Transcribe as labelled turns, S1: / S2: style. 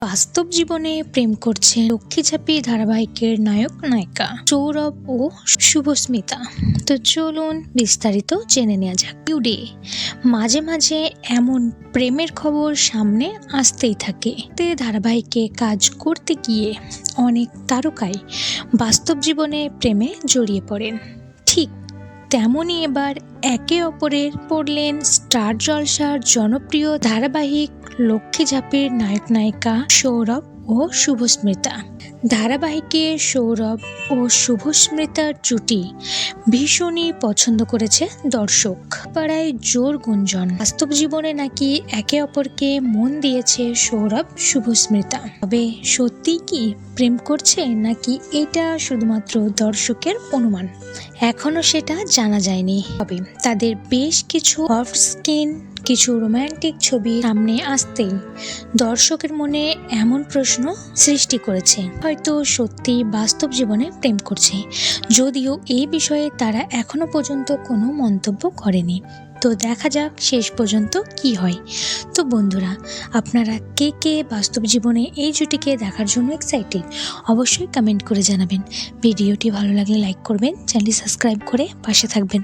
S1: বাস্তব জীবনে প্রেম করছেন লক্ষ্মীঝাঁপি ধারাবাহিকের নায়ক নায়িকা সৌরভ ও শুভস্মিতা। তো চলুন বিস্তারিত জেনে নেওয়া যাক। টুডে মাঝে মাঝে এমন প্রেমের খবর সামনে আসতেই থাকে। ধারাবাহিকে কাজ করতে গিয়ে অনেক তারকাই বাস্তব জীবনে প্রেমে জড়িয়ে পড়েন। ঠিক তেমনই এবার একে অপরের পড়লেন স্টার জলসার জনপ্রিয় ধারাবাহিক লক্ষ্মীঝাঁপির নায়ক নায়িকা সৌরভ ও শুভস্মিতা। ধারাবাহিকে সৌরভ ও শুভস্মিতার জুটি ভীষণই পছন্দ করেছে দর্শক। পাড়ায় জোর গুঞ্জন বাস্তব জীবনে নাকি একে অপরকে মন দিয়েছে সৌরভ শুভস্মিতা। তবে সত্যি কি প্রেম করছে নাকি এটা শুধুমাত্র দর্শকের অনুমান, এখনো সেটা জানা যায়নি। তবে তাদের বেশ কিছু অফ স্ক্রিন কিছু রোমান্টিক ছবি সামনে আসতেই দর্শকের মনে এমন প্রশ্ন সৃষ্টি করেছে, হয়তো সত্যি বাস্তব জীবনে প্রেম করছে, যদিও এই বিষয়ে তারা এখনো পর্যন্ত কোনো মন্তব্য করেনি। তো দেখা যাক শেষ পর্যন্ত কি হয়। তো বন্ধুরা, আপনারা কে কে বাস্তব জীবনে এই জুটিকে দেখার জন্য এক্সাইটেড অবশ্যই কমেন্ট করে জানাবেন। ভিডিওটি ভালো লাগলে লাইক করবেন, চ্যানেলটি সাবস্ক্রাইব করে পাশে থাকবেন।